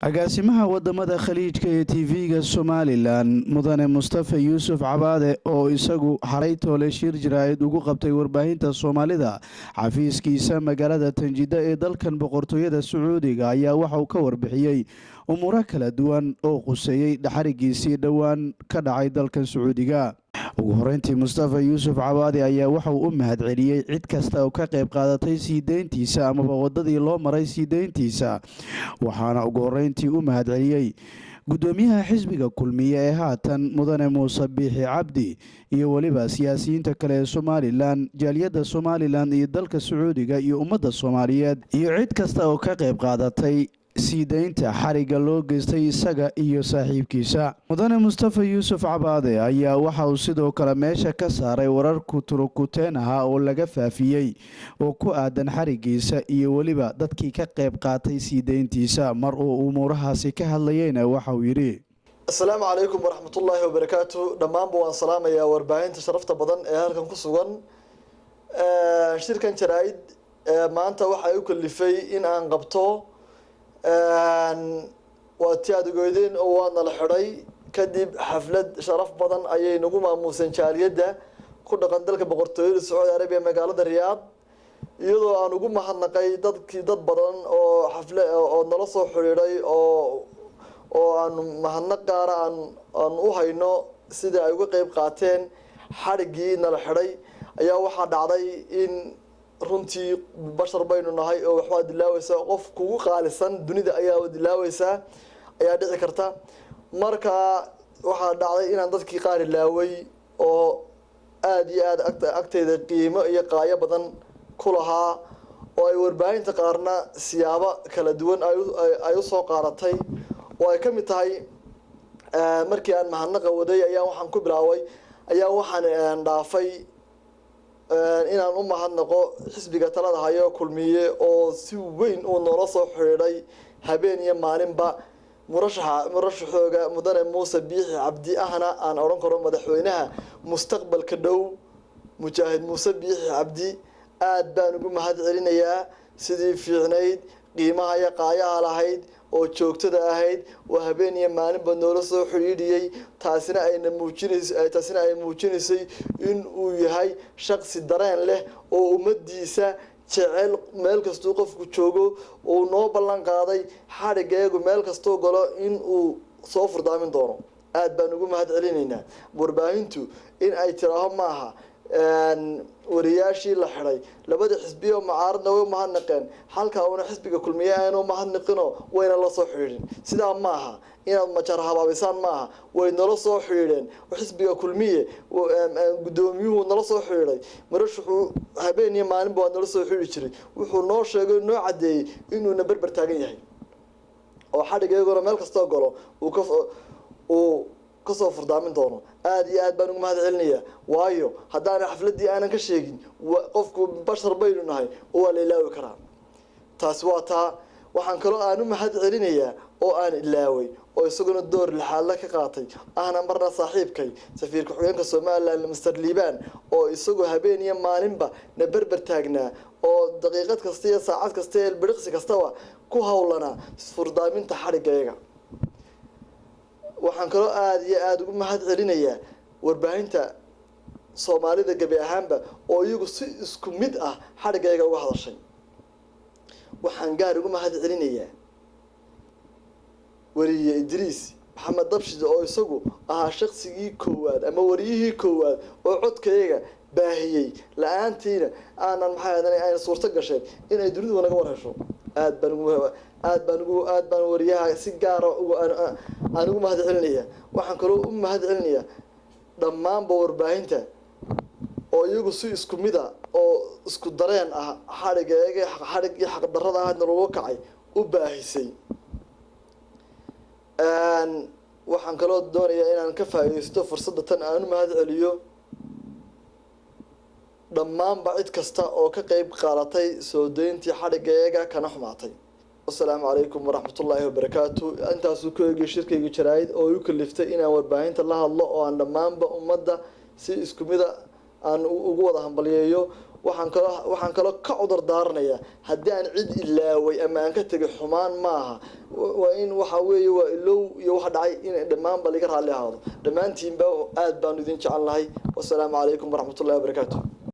agaasimaha wadamada khaliijka ee TV-ga Somaliland mudane Mustafa Yuusuf Cabaade oo isagu xaray toole shir jiraayad ugu qabtay warbaahinta Soomaalida xafiiskiisa magaalada Tanjida ee dalkan boqortooyada Sacuudiga ayaa waxa uu ka warbixiyay umuuro kala duwan oo quseeyay dhaxarigiisii dhawaan ka dhacay dalkan Sacuudiga. ugu horeyntii Mustafa Yuusuf Cabaade ayaa waxa uu u mahadceliyay cid kasta oo ka qayb qaadatay sii deyntiisa ama wadadii loo maray sii deyntiisa, waxaana ugu horeyntii u mahadceliyay gudoomiyaha xisbiga kulmiye ee haatan mudane Muuse Biixi Cabdi iyo waliba siyaasiyiinta kale ee Somaliland, jaaliyadda Somaliland iyo dalka Sacuudiga iyo ummadda Soomaaliyeed iyo cid kasta oo ka qayb qaadatay sii deynta xariga loo geystay isaga iyo saaxiibkiisa. mudane Mustafa Yuusuf Cabaade ayaa waxa uu sidoo kale meesha ka saaray wararku turukuteen ah oo laga faafiyay oo ku aadan xarigiisa iyo waliba dadkii ka qayb qaatay sii deyntiisa. mar uu umuurahaasi ka hadlayayna waxa uu yiri: Assalaamu calaykum waraxmatullaahi wabarakaatuh. dhammaanba waan salaamayaa warbaahinta sharafta badan ee halkan ku sugan. shirkan jaraa'id maanta waxa ay u kalifay in aan qabto waa tiyaadgoydeen oo waana la xidhay kadib xaflad sharaf badan ayay nagu maamuuseen jaaliyadda ku dhaqan dalka boqortooyada Sacuudi Arabiya magaalada Riyaad, iyadoo aan ugu mahadnaqay dad badan oo xaflad oo nala soo xiriiray oo aan mahadnaq gaar aan u hayno sida ay uga qayb qaateen xarigii nala xidhay. ayaa waxaa dhacday in runtii bashar baynu nahay oo waxba dilaawaysa qof kugu qaalisan dunida ayaa dilaawaysa ayaa dhici karta. marka waxaa dhacday inaan dadkii qaar ilaaway oo aad iyo aad agteeda qiimo iyo qaayo badan ku lahaa, oo ay warbaahinta qaarna siyaabo kala duwan ay u soo qaadatay, oo ay ka mid tahay markii aan mahadnaqa waday ayaa waxaan ku bilaaway waxaan dhaafay inaan u mahadnaqo xisbiga talada hayo kulmiye oo si weyn uu noola soo xiriiray habeen iyo maalinba. murashaxooga mudane Muuse Biixi Cabdi ahna aan oran karo madaxweynaha mustaqbalka dhow mujaahid Muuse Biixi Cabdi. aad baan ugu mahadcelinayaa sidii fiicnayd qiimaha iyo qaayaha lahayd oo joogtada ahayd oo habeen iyo maalinba noola soo xiriiriyay. taasina ay muujinaysay in uu yahay shakhsi dareen leh oo ummadiisa jecel meel kastoo qofku joogo oo noo ballan qaaday xarigeegu meel kastoo galo in uu soo furdaamin doono. aad baan ugu mahadcelinaynaa warbaahintu in ay tiraaho maaha wariyaashii la xidhay labada xisbiye oo mucaaradna way mahadnaqeen, halka una xisbiga kulmiye aanu mahadnaqino wayna la soo xiriireen. sidaa maaha inaad majar habaabisaan maaha, way nala soo xiriireen xisbiga kulmiye gudoomiyuhu nala soo xiriiray murashaxu habeen iyo maalinba waa nala soo xiriiri jiray. wuxuu noo sheegay noo cadeeyay inuu na barbar taagan yahay oo xadhigeeguna meel kastoo galo uu kasoo furdaamin doono. aad iyo aad baan ugu mahadcelinayaa, waayo haddaan xafladii aanan ka sheegin qofku bashar baynu nahay oo waa la ilaawi karaa. taasi waa taa. waxaan kaloo aan u mahadcelinayaa oo aan ilaaway oo isaguna door lixaadla ka qaatay ahna marna saaxiibkay safiirka xogeenka Somaliland Mr. Liban oo isagu habeen iyo maalinba na barbar taagnaa oo daqiiqad kasta iyo saacad kasta iyo ilbiriqsi kastaba ku hawlana furdaaminta xarigeega. waxaan kaloo aad iyo aad ugu mahadcelinayaa warbaahinta Soomaalida gabi ahaanba oo iyagu si isku mid ah xarigeega uga hadashay. waxaan gaar ugu mahadcelinayaa wariye Idriis Maxamed Dabshid oo isagu ahaa shakhsigii koowaad ama wariyihii koowaad oo codkayga baahiyay la'aantiina aan suurto gashay in ay dunidu naga warhesho. aad baan wariyaha si gaar ah aan ugu mahadcelinayaa. waxaan kaloo u mahadcelinayaa dhammaanba warbaahinta oo iyagu si isku mid ah oo isku dareen ah xarigeega iyo xaq darrada ah looga kacay u baahisay. waxaan kaloo doonayaa inaan ka faa'iideysto fursadda tan aan u mahadceliyo dhammaanba cid kasta oo ka qayb qaadatay soo deyntii xarigeega kana xumaatay. Assalaamu calaykum waraxmatullaahi wabarakaatuh. intaasuu ku eegay shirkayga jaraa'id oo igu kaliftay inaan warbaahinta la hadlo oo aan dhammaanba ummadda si isku mid ah aan ugu wada hambalyeeyo waxaan kaloo ka cudur daaranayaa haddii aan cid ilaaway ama aan ka tegay xumaan maaha waa in waxa weeye waa ilow iyo waxa dhacay in dhammaanba laga raalli ahaado dhammaantiinba aad baan idin jecelnahay wassalaamu calaykum waraxmatullahi wabarakaatuh